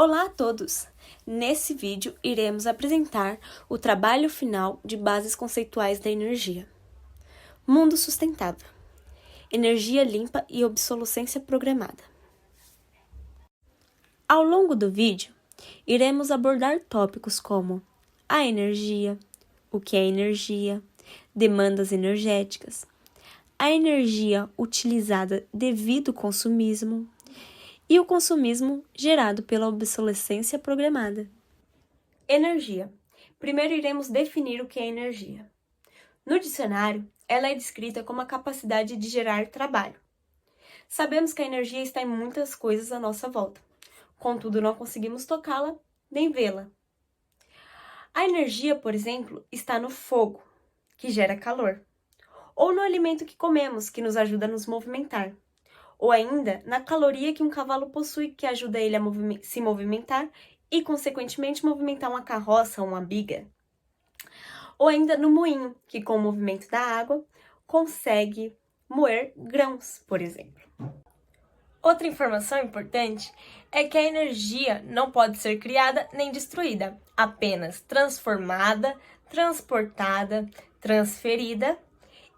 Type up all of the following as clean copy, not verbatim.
Olá a todos! Nesse vídeo, iremos apresentar o trabalho final de bases conceituais da energia. Mundo sustentável. Energia limpa e obsolescência programada. Ao longo do vídeo, iremos abordar tópicos como a energia, o que é energia, demandas energéticas, a energia utilizada devido ao consumismo, e o consumismo gerado pela obsolescência programada. Energia. Primeiro iremos definir o que é energia. No dicionário, ela é descrita como a capacidade de gerar trabalho. Sabemos que a energia está em muitas coisas à nossa volta, contudo não conseguimos tocá-la nem vê-la. A energia, por exemplo, está no fogo, que gera calor, ou no alimento que comemos, que nos ajuda a nos movimentar, ou ainda na caloria que um cavalo possui, que ajuda ele a se movimentar e, consequentemente, movimentar uma carroça ou uma biga. Ou ainda no moinho, que com o movimento da água consegue moer grãos, por exemplo. Outra informação importante é que a energia não pode ser criada nem destruída, apenas transformada, transportada, transferida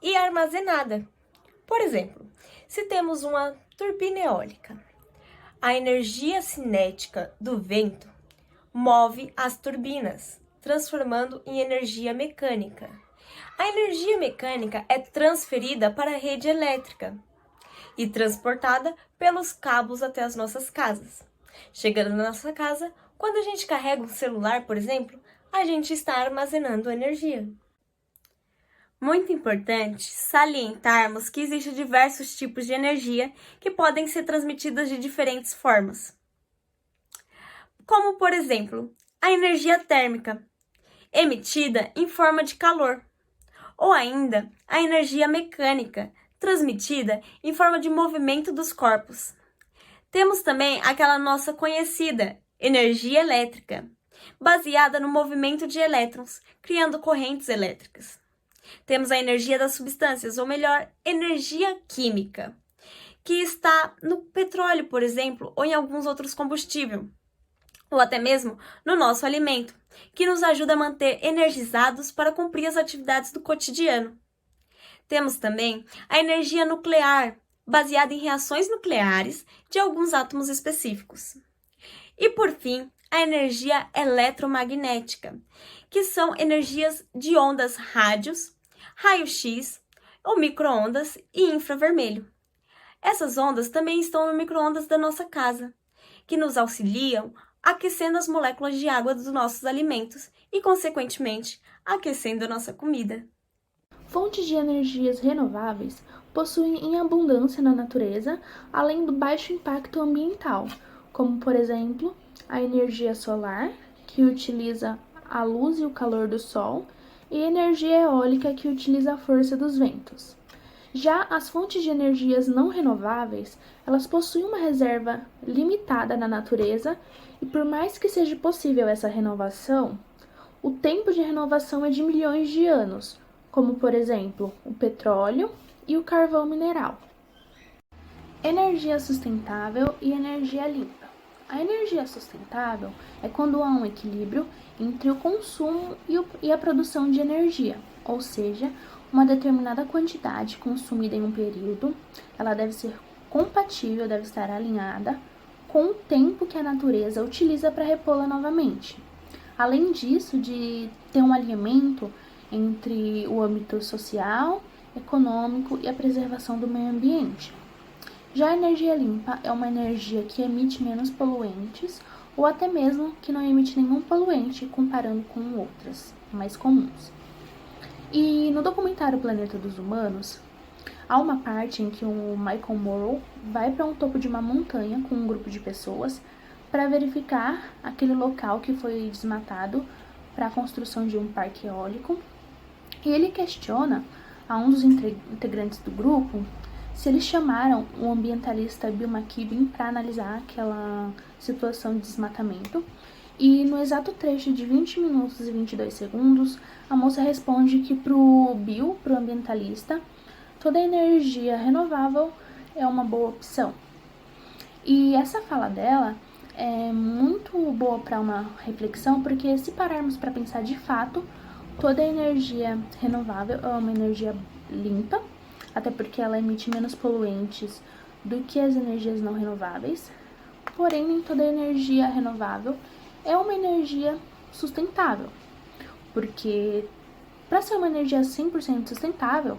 e armazenada. Por exemplo, se temos uma turbina eólica, a energia cinética do vento move as turbinas, transformando em energia mecânica. A energia mecânica é transferida para a rede elétrica e transportada pelos cabos até as nossas casas. Chegando na nossa casa, quando a gente carrega um celular, por exemplo, a gente está armazenando energia. Muito importante salientarmos que existem diversos tipos de energia que podem ser transmitidas de diferentes formas. Como, por exemplo, a energia térmica, emitida em forma de calor, ou ainda a energia mecânica, transmitida em forma de movimento dos corpos. Temos também aquela nossa conhecida energia elétrica, baseada no movimento de elétrons, criando correntes elétricas. Temos a energia das substâncias, ou melhor, energia química, que está no petróleo, por exemplo, ou em alguns outros combustíveis, ou até mesmo no nosso alimento, que nos ajuda a manter energizados para cumprir as atividades do cotidiano. Temos também a energia nuclear, baseada em reações nucleares de alguns átomos específicos. E, por fim, a energia eletromagnética, que são energias de ondas rádios, raio-x, ou micro-ondas e infravermelho. Essas ondas também estão no micro-ondas da nossa casa, que nos auxiliam aquecendo as moléculas de água dos nossos alimentos e, consequentemente, aquecendo a nossa comida. Fontes de energias renováveis possuem em abundância na natureza, além do baixo impacto ambiental, como, por exemplo, a energia solar, que utiliza a luz e o calor do sol, e energia eólica, que utiliza a força dos ventos. Já as fontes de energias não renováveis, elas possuem uma reserva limitada na natureza e, por mais que seja possível essa renovação, o tempo de renovação é de milhões de anos, como, por exemplo, o petróleo e o carvão mineral. Energia sustentável e energia limpa. A energia sustentável é quando há um equilíbrio entre o consumo e a produção de energia, ou seja, uma determinada quantidade consumida em um período, ela deve ser compatível, deve estar alinhada com o tempo que a natureza utiliza para repô-la novamente. Além disso, de ter um alinhamento entre o âmbito social, econômico e a preservação do meio ambiente. Já a energia limpa é uma energia que emite menos poluentes ou até mesmo que não emite nenhum poluente comparando com outras mais comuns. E no documentário Planeta dos Humanos, há uma parte em que o Michael Morrow vai para um topo de uma montanha com um grupo de pessoas para verificar aquele local que foi desmatado para a construção de um parque eólico. E ele questiona a um dos integrantes do grupo se eles chamaram o ambientalista Bill McKibben para analisar aquela situação de desmatamento. E no exato trecho de 20 minutos e 22 segundos, a moça responde que para o Bill, para o ambientalista, toda energia renovável é uma boa opção. E essa fala dela é muito boa para uma reflexão, porque se pararmos para pensar de fato, toda energia renovável é uma energia limpa, até porque ela emite menos poluentes do que as energias não renováveis. Porém, nem toda energia renovável é uma energia sustentável, porque para ser uma energia 100% sustentável,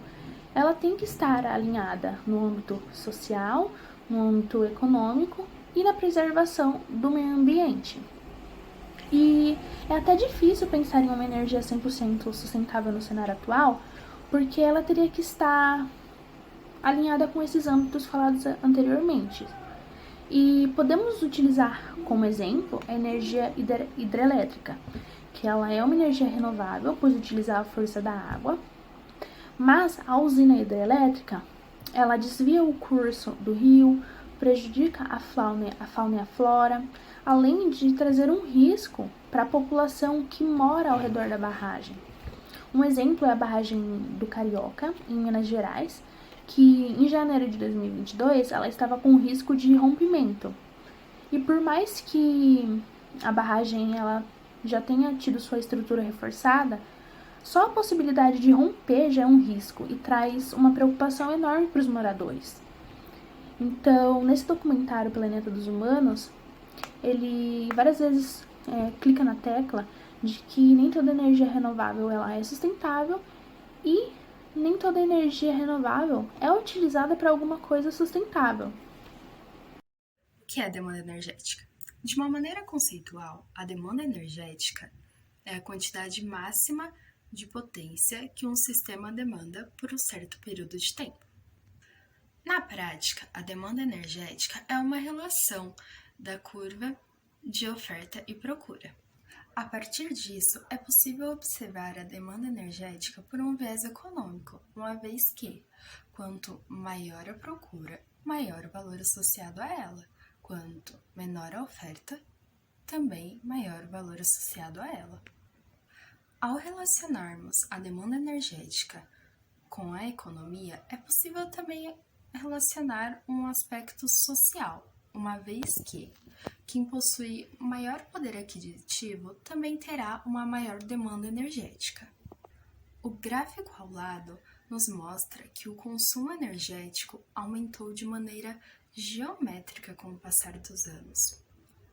ela tem que estar alinhada no âmbito social, no âmbito econômico e na preservação do meio ambiente. E é até difícil pensar em uma energia 100% sustentável no cenário atual, porque ela teria que estar alinhada com esses âmbitos falados anteriormente. E podemos utilizar como exemplo a energia hidrelétrica, que ela é uma energia renovável, pois utiliza a força da água, mas a usina hidrelétrica, ela desvia o curso do rio, prejudica a fauna e a flora, além de trazer um risco para a população que mora ao redor da barragem. Um exemplo é a barragem do Carioca, em Minas Gerais, que em janeiro de 2022 ela estava com risco de rompimento. E por mais que a barragem ela já tenha tido sua estrutura reforçada, só a possibilidade de romper já é um risco e traz uma preocupação enorme para os moradores. Então, nesse documentário Planeta dos Humanos, ele várias vezes clica na tecla de que nem toda energia renovável ela é sustentável e nem toda energia renovável é utilizada para alguma coisa sustentável. O que é a demanda energética? De uma maneira conceitual, a demanda energética é a quantidade máxima de potência que um sistema demanda por um certo período de tempo. Na prática, a demanda energética é uma relação da curva de oferta e procura. A partir disso, é possível observar a demanda energética por um viés econômico, uma vez que, quanto maior a procura, maior o valor associado a ela. Quanto menor a oferta, também maior o valor associado a ela. Ao relacionarmos a demanda energética com a economia, é possível também relacionar um aspecto social, uma vez que quem possui maior poder aquisitivo também terá uma maior demanda energética. O gráfico ao lado nos mostra que o consumo energético aumentou de maneira geométrica com o passar dos anos.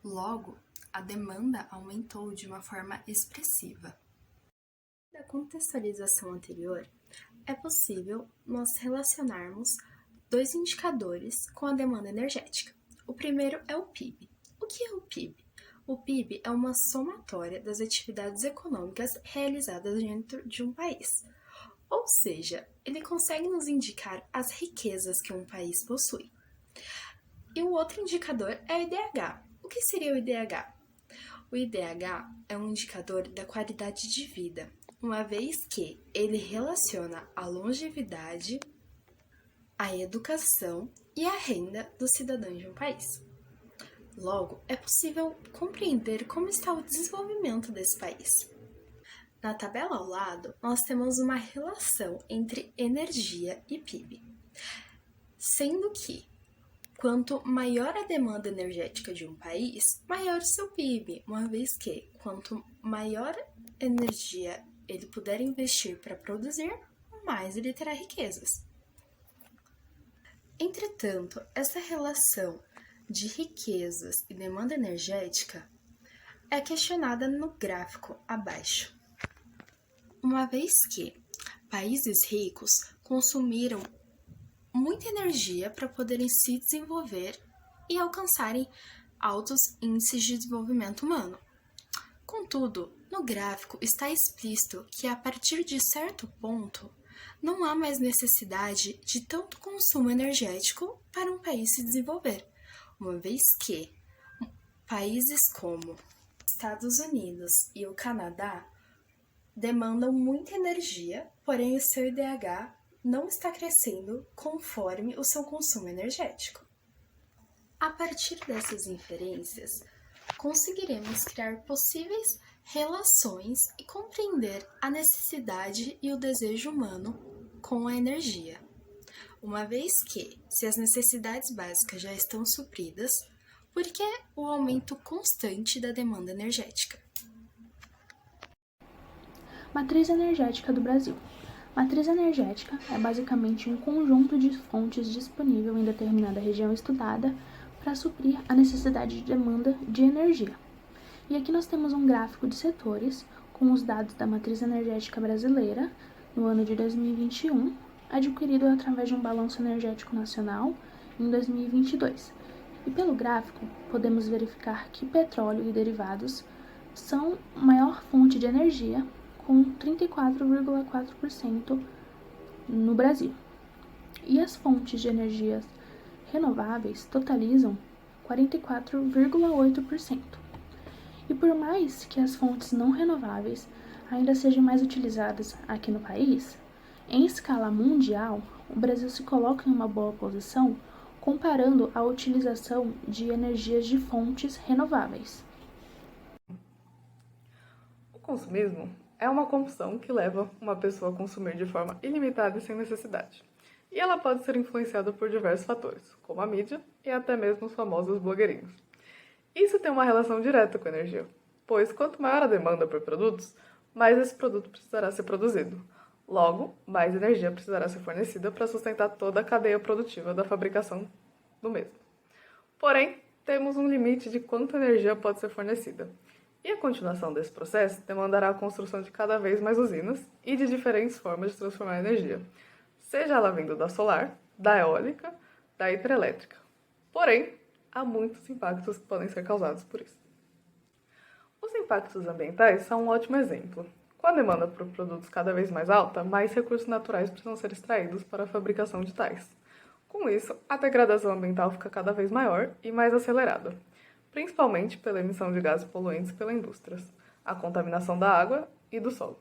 Logo, a demanda aumentou de uma forma expressiva. Da contextualização anterior, é possível nós relacionarmos dois indicadores com a demanda energética. O primeiro é o PIB. O que é o PIB? O PIB é uma somatória das atividades econômicas realizadas dentro de um país. Ou seja, ele consegue nos indicar as riquezas que um país possui. E o outro indicador é o IDH. O que seria o IDH? O IDH é um indicador da qualidade de vida, uma vez que ele relaciona a longevidade, a educação e a renda dos cidadãos de um país. Logo, é possível compreender como está o desenvolvimento desse país. Na tabela ao lado, nós temos uma relação entre energia e PIB, sendo que quanto maior a demanda energética de um país, maior o seu PIB, uma vez que quanto maior energia ele puder investir para produzir, mais ele terá riquezas. Entretanto, essa relação de riquezas e demanda energética é questionada no gráfico abaixo, uma vez que países ricos consumiram muita energia para poderem se desenvolver e alcançarem altos índices de desenvolvimento humano. Contudo, no gráfico está explícito que a partir de certo ponto não há mais necessidade de tanto consumo energético para um país se desenvolver, uma vez que países como Estados Unidos e o Canadá demandam muita energia, porém o seu IDH não está crescendo conforme o seu consumo energético. A partir dessas inferências, conseguiremos criar possíveis relações e compreender a necessidade e o desejo humano com a energia, uma vez que, se as necessidades básicas já estão supridas, Por que o aumento constante da demanda energética? Matriz energética do Brasil. Matriz energética é basicamente um conjunto de fontes disponível em determinada região estudada para suprir a necessidade de demanda de energia. E aqui nós temos um gráfico de setores com os dados da Matriz Energética Brasileira no ano de 2021, adquirido através de um balanço energético nacional em 2022. E pelo gráfico, podemos verificar que petróleo e derivados são a maior fonte de energia, com 34,4% no Brasil. E as fontes de energias renováveis totalizam 44,8%. E por mais que as fontes não renováveis ainda sejam mais utilizadas aqui no país, em escala mundial, o Brasil se coloca em uma boa posição comparando a utilização de energias de fontes renováveis. O consumismo é uma compulsão que leva uma pessoa a consumir de forma ilimitada e sem necessidade. E ela pode ser influenciada por diversos fatores, como a mídia e até mesmo os famosos blogueirinhos. Isso tem uma relação direta com a energia, pois quanto maior a demanda por produtos, mais esse produto precisará ser produzido. Logo, mais energia precisará ser fornecida para sustentar toda a cadeia produtiva da fabricação do mesmo. Porém, temos um limite de quanta energia pode ser fornecida. E a continuação desse processo demandará a construção de cada vez mais usinas e de diferentes formas de transformar a energia, seja ela vindo da solar, da eólica, da hidrelétrica. Porém, há muitos impactos que podem ser causados por isso. Os impactos ambientais são um ótimo exemplo. Com a demanda por produtos cada vez mais alta, mais recursos naturais precisam ser extraídos para a fabricação de tais. Com isso, a degradação ambiental fica cada vez maior e mais acelerada, principalmente pela emissão de gases poluentes pelas indústrias, a contaminação da água e do solo.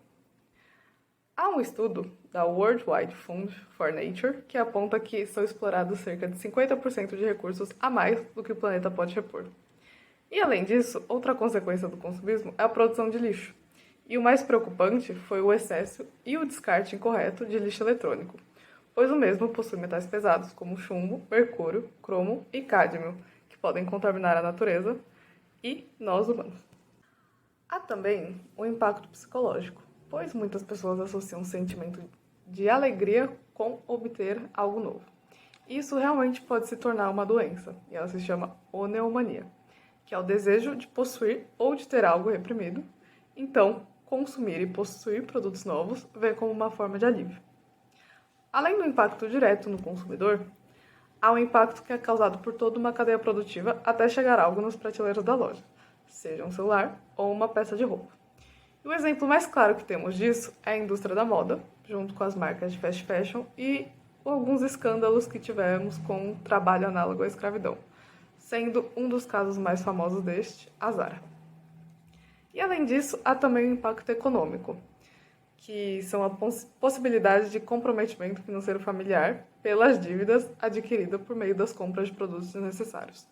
Há um estudo da World Wide Fund for Nature que aponta que são explorados cerca de 50% de recursos a mais do que o planeta pode repor. E além disso, outra consequência do consumismo é a produção de lixo. E o mais preocupante foi o excesso e o descarte incorreto de lixo eletrônico, pois o mesmo possui metais pesados como chumbo, mercúrio, cromo e cádmio, que podem contaminar a natureza e nós humanos. Há também o impacto psicológico, pois muitas pessoas associam um sentimento de alegria com obter algo novo. Isso realmente pode se tornar uma doença, e ela se chama oneomania, que é o desejo de possuir ou de ter algo reprimido. Então, consumir e possuir produtos novos vem como uma forma de alívio. Além do impacto direto no consumidor, há um impacto que é causado por toda uma cadeia produtiva até chegar algo nas prateleiras da loja, seja um celular ou uma peça de roupa. E o exemplo mais claro que temos disso é a indústria da moda, junto com as marcas de fast fashion e alguns escândalos que tivemos com o trabalho análogo à escravidão, sendo um dos casos mais famosos deste, a Zara. E além disso, há também o impacto econômico, que são a possibilidade de comprometimento financeiro familiar pelas dívidas adquiridas por meio das compras de produtos desnecessários.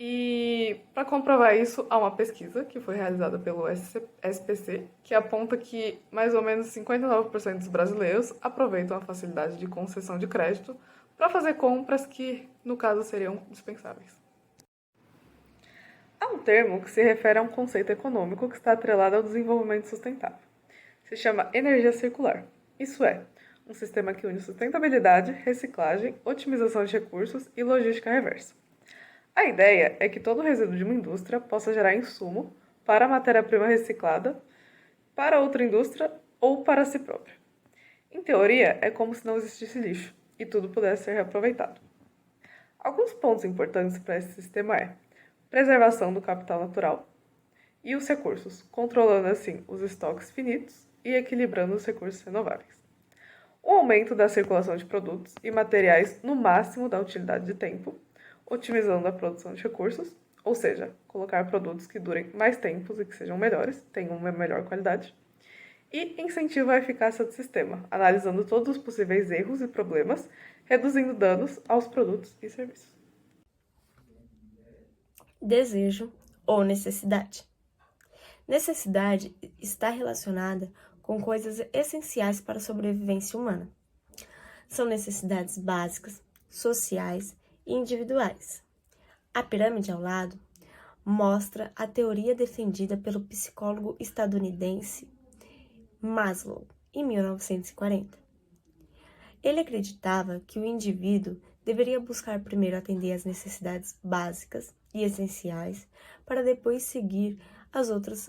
E para comprovar isso, há uma pesquisa que foi realizada pelo SPC, que aponta que mais ou menos 59% dos brasileiros aproveitam a facilidade de concessão de crédito para fazer compras que, no caso, seriam dispensáveis. Há um termo que se refere a um conceito econômico que está atrelado ao desenvolvimento sustentável. Se chama energia circular. Isso é, um sistema que une sustentabilidade, reciclagem, otimização de recursos e logística reversa. A ideia é que todo resíduo de uma indústria possa gerar insumo para a matéria-prima reciclada, para outra indústria ou para si própria. Em teoria, é como se não existisse lixo e tudo pudesse ser reaproveitado. Alguns pontos importantes para esse sistema é preservação do capital natural e os recursos, controlando assim os estoques finitos e equilibrando os recursos renováveis. O aumento da circulação de produtos e materiais no máximo da utilidade de tempo, otimizando a produção de recursos, ou seja, colocar produtos que durem mais tempos e que sejam melhores, tenham uma melhor qualidade, e incentivo a eficácia do sistema, analisando todos os possíveis erros e problemas, reduzindo danos aos produtos e serviços. Desejo ou necessidade. Necessidade está relacionada com coisas essenciais para a sobrevivência humana. São necessidades básicas, sociais e individuais. A pirâmide ao lado mostra a teoria defendida pelo psicólogo estadunidense Maslow, em 1940. Ele acreditava que o indivíduo deveria buscar primeiro atender às necessidades básicas e essenciais para depois seguir as outras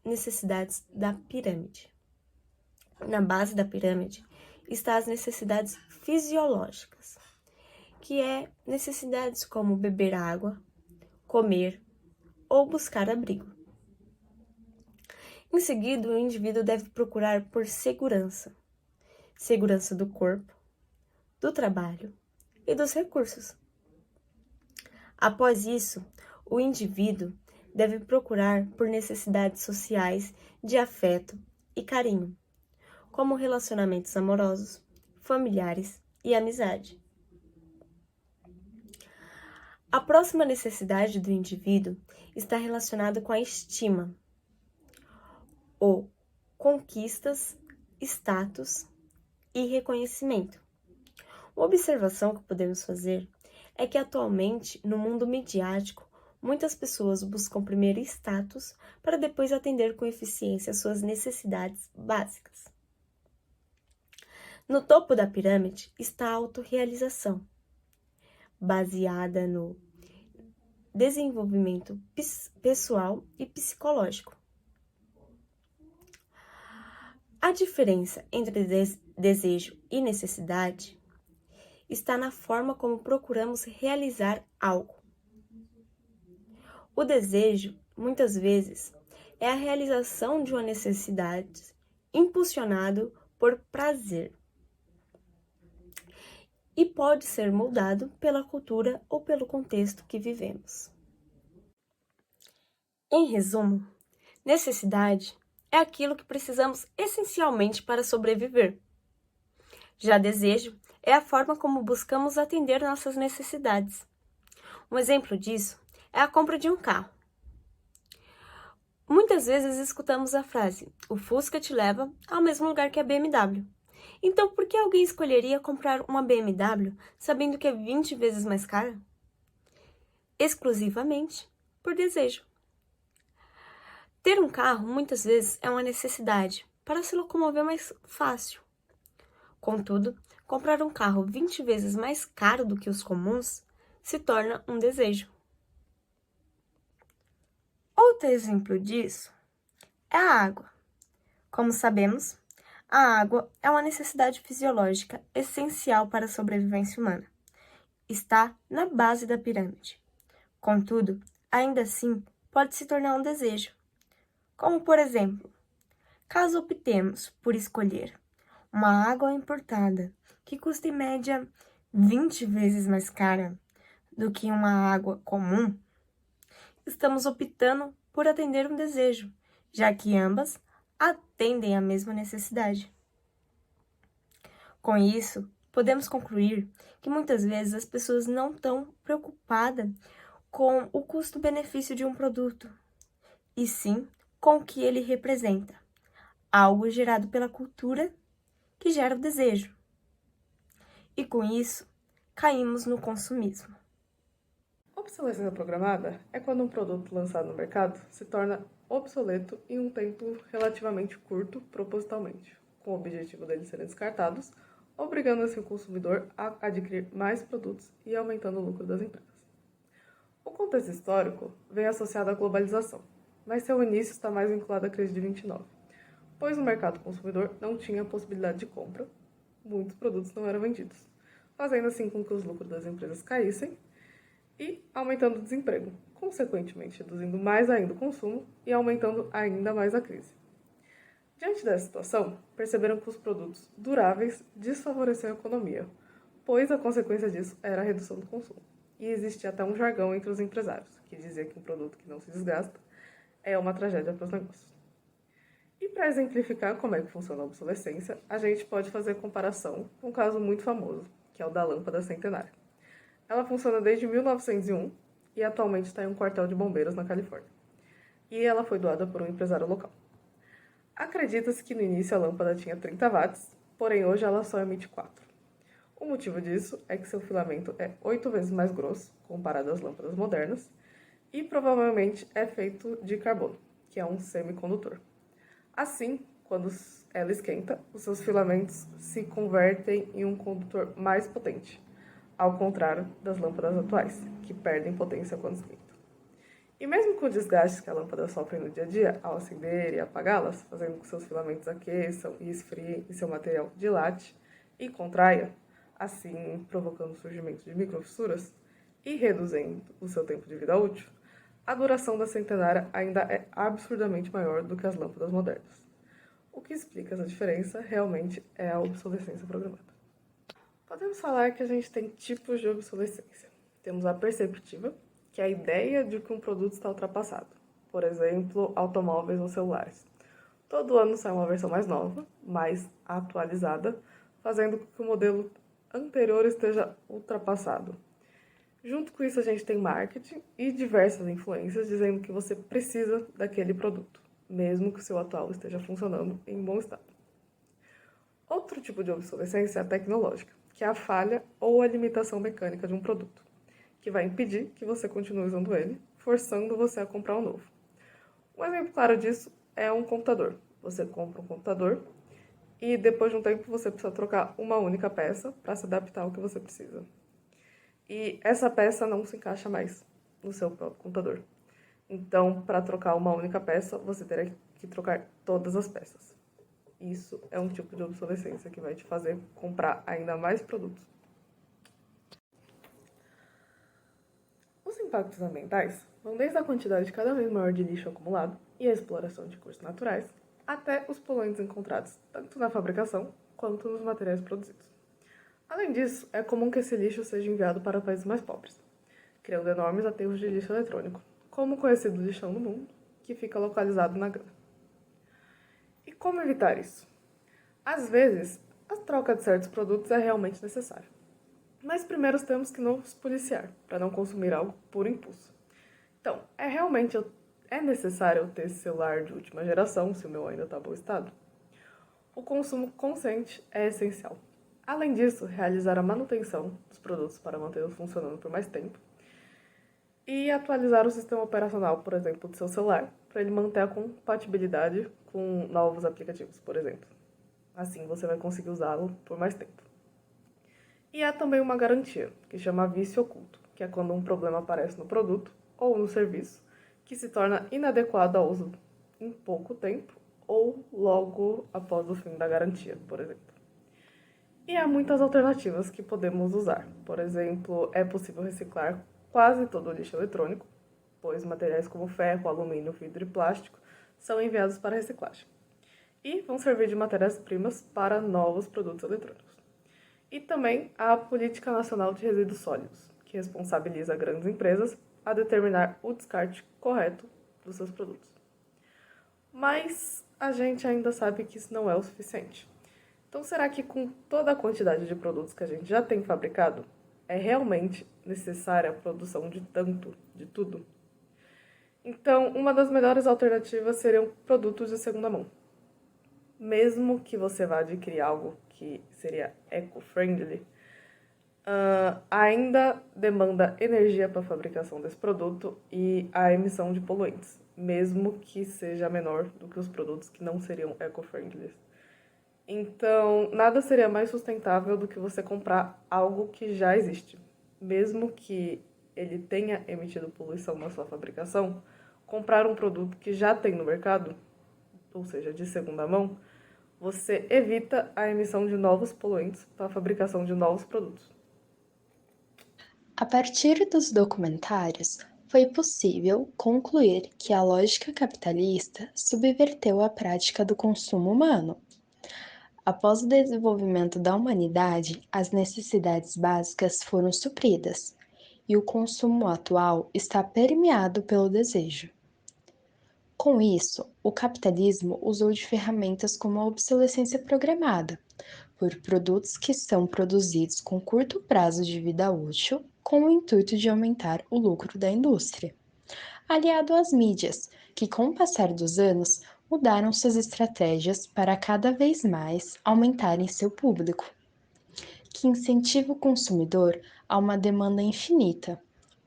necessidades da pirâmide. Na base da pirâmide estão as necessidades fisiológicas, que é necessidades como beber água, comer ou buscar abrigo. Em seguida, o indivíduo deve procurar por segurança do corpo, do trabalho e dos recursos. Após isso, o indivíduo deve procurar por necessidades sociais de afeto e carinho, como relacionamentos amorosos, familiares e amizade. A próxima necessidade do indivíduo está relacionada com a estima, ou conquistas, status e reconhecimento. Uma observação que podemos fazer é que atualmente, no mundo midiático, muitas pessoas buscam primeiro status para depois atender com eficiência às suas necessidades básicas. No topo da pirâmide está a autorrealização, baseada no desenvolvimento pessoal e psicológico. A diferença entre desejo e necessidade está na forma como procuramos realizar algo. O desejo, muitas vezes, é a realização de uma necessidade impulsionado por prazer e pode ser moldado pela cultura ou pelo contexto que vivemos. Em resumo, necessidade é aquilo que precisamos essencialmente para sobreviver. Já desejo é a forma como buscamos atender nossas necessidades. Um exemplo disso é a compra de um carro. Muitas vezes escutamos a frase: "O Fusca te leva ao mesmo lugar que a BMW". Então, por que alguém escolheria comprar uma BMW sabendo que é 20 vezes mais cara? Exclusivamente por desejo. Ter um carro muitas vezes é uma necessidade para se locomover mais fácil. Contudo, comprar um carro 20 vezes mais caro do que os comuns se torna um desejo. Outro exemplo disso é a água. Como sabemos, a água é uma necessidade fisiológica essencial para a sobrevivência humana. Está na base da pirâmide. Contudo, ainda assim, pode se tornar um desejo. Como, por exemplo, caso optemos por escolher uma água importada que custa em média 20 vezes mais cara do que uma água comum, estamos optando por atender um desejo, já que ambas atendem à mesma necessidade. Com isso, podemos concluir que muitas vezes as pessoas não estão preocupadas com o custo-benefício de um produto, e sim com o que ele representa, algo gerado pela cultura que gera o desejo. E com isso, caímos no consumismo. Obsolescência programada é quando um produto lançado no mercado se torna obsoleto em um tempo relativamente curto propositalmente, com o objetivo deles serem descartados, obrigando assim o consumidor a adquirir mais produtos e aumentando o lucro das empresas. O contexto histórico vem associado à globalização, mas seu início está mais vinculado à crise de 29, pois o mercado consumidor não tinha possibilidade de compra, muitos produtos não eram vendidos, fazendo assim com que os lucros das empresas caíssem e aumentando o desemprego, consequentemente reduzindo mais ainda o consumo e aumentando ainda mais a crise. Diante dessa situação, perceberam que os produtos duráveis desfavoreciam a economia, pois a consequência disso era a redução do consumo. E existia até um jargão entre os empresários, que dizia que um produto que não se desgasta é uma tragédia para os negócios. E para exemplificar como é que funciona a obsolescência, a gente pode fazer comparação com um caso muito famoso, que é o da lâmpada centenária. Ela funciona desde 1901 e atualmente está em um quartel de bombeiros na Califórnia. E ela foi doada por um empresário local. Acredita-se que no início a lâmpada tinha 30 watts, porém hoje ela só emite 4. O motivo disso é que seu filamento é 8 vezes mais grosso comparado às lâmpadas modernas e provavelmente é feito de carbono, que é um semicondutor. Assim, quando ela esquenta, os seus filamentos se convertem em um condutor mais potente, ao contrário das lâmpadas atuais, que perdem potência quando esquentam. E mesmo com o desgaste que a lâmpada sofre no dia a dia, ao acender e apagá-las, fazendo com que seus filamentos aqueçam e esfriem e seu material dilate e contraia, assim provocando o surgimento de microfissuras e reduzindo o seu tempo de vida útil, a duração da centenária ainda é absurdamente maior do que as lâmpadas modernas. O que explica essa diferença realmente é a obsolescência programada. Podemos falar que a gente tem tipos de obsolescência. Temos a perceptiva, que é a ideia de que um produto está ultrapassado. Por exemplo, automóveis ou celulares. Todo ano sai uma versão mais nova, mais atualizada, fazendo com que o modelo anterior esteja ultrapassado. Junto com isso, a gente tem marketing e diversas influências dizendo que você precisa daquele produto, mesmo que o seu atual esteja funcionando em bom estado. Outro tipo de obsolescência é a tecnológica, que é a falha ou a limitação mecânica de um produto, que vai impedir que você continue usando ele, forçando você a comprar um novo. Um exemplo claro disso é um computador. Você compra um computador e depois de um tempo você precisa trocar uma única peça para se adaptar ao que você precisa. E essa peça não se encaixa mais no seu próprio computador. Então, para trocar uma única peça, você terá que trocar todas as peças. Isso é um tipo de obsolescência que vai te fazer comprar ainda mais produtos. Os impactos ambientais vão desde a quantidade cada vez maior de lixo acumulado e a exploração de recursos naturais, até os poluentes encontrados tanto na fabricação quanto nos materiais produzidos. Além disso, é comum que esse lixo seja enviado para países mais pobres, criando enormes aterros de lixo eletrônico, como o conhecido lixão do mundo, que fica localizado na grama. E como evitar isso? Às vezes, a troca de certos produtos é realmente necessária. Mas primeiro temos que nos policiar, para não consumir algo por impulso. Então, é necessário eu ter esse celular de última geração, se o meu ainda está em bom estado? O consumo consciente é essencial. Além disso, realizar a manutenção dos produtos para mantê-los funcionando por mais tempo e atualizar o sistema operacional, por exemplo, do seu celular, para ele manter a compatibilidade com novos aplicativos, por exemplo. Assim, você vai conseguir usá-lo por mais tempo. E há também uma garantia, que chama vício oculto, que é quando um problema aparece no produto ou no serviço, que se torna inadequado ao uso em pouco tempo ou logo após o fim da garantia, por exemplo. E há muitas alternativas que podemos usar. Por exemplo, é possível reciclar quase todo o lixo eletrônico, pois materiais como ferro, alumínio, vidro e plástico são enviados para reciclagem. E vão servir de matérias-primas para novos produtos eletrônicos. E também há a Política Nacional de Resíduos Sólidos, que responsabiliza grandes empresas a determinar o descarte correto dos seus produtos. Mas a gente ainda sabe que isso não é o suficiente. Então, será que com toda a quantidade de produtos que a gente já tem fabricado, é realmente necessária a produção de tanto, de tudo? Então, uma das melhores alternativas seriam produtos de segunda mão. Mesmo que você vá adquirir algo que seria eco-friendly, ainda demanda energia para a fabricação desse produto e a emissão de poluentes, mesmo que seja menor do que os produtos que não seriam eco-friendly. Então, nada seria mais sustentável do que você comprar algo que já existe. Mesmo que ele tenha emitido poluição na sua fabricação, comprar um produto que já tem no mercado, ou seja, de segunda mão, você evita a emissão de novos poluentes para a fabricação de novos produtos. A partir dos documentários, foi possível concluir que a lógica capitalista subverteu a prática do consumo humano. Após o desenvolvimento da humanidade, as necessidades básicas foram supridas, e o consumo atual está permeado pelo desejo. Com isso, o capitalismo usou de ferramentas como a obsolescência programada, por produtos que são produzidos com curto prazo de vida útil, com o intuito de aumentar o lucro da indústria. Aliado às mídias, que com o passar dos anos mudaram suas estratégias para cada vez mais aumentarem seu público. que incentiva o consumidor a uma demanda infinita,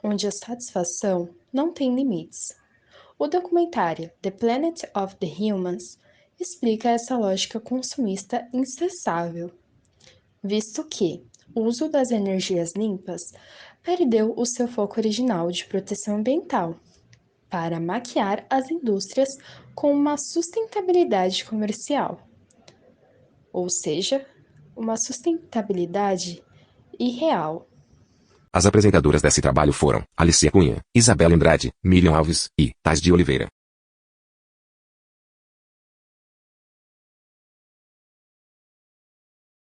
onde a satisfação não tem limites. O documentário The Planet of the Humans explica essa lógica consumista incessável, visto que o uso das energias limpas perdeu o seu foco original de proteção ambiental para maquiar as indústrias com uma sustentabilidade comercial, ou seja, uma sustentabilidade irreal. As apresentadoras desse trabalho foram Alicia Cunha, Isabela Andrade, Miriam Alves e Thais de Oliveira.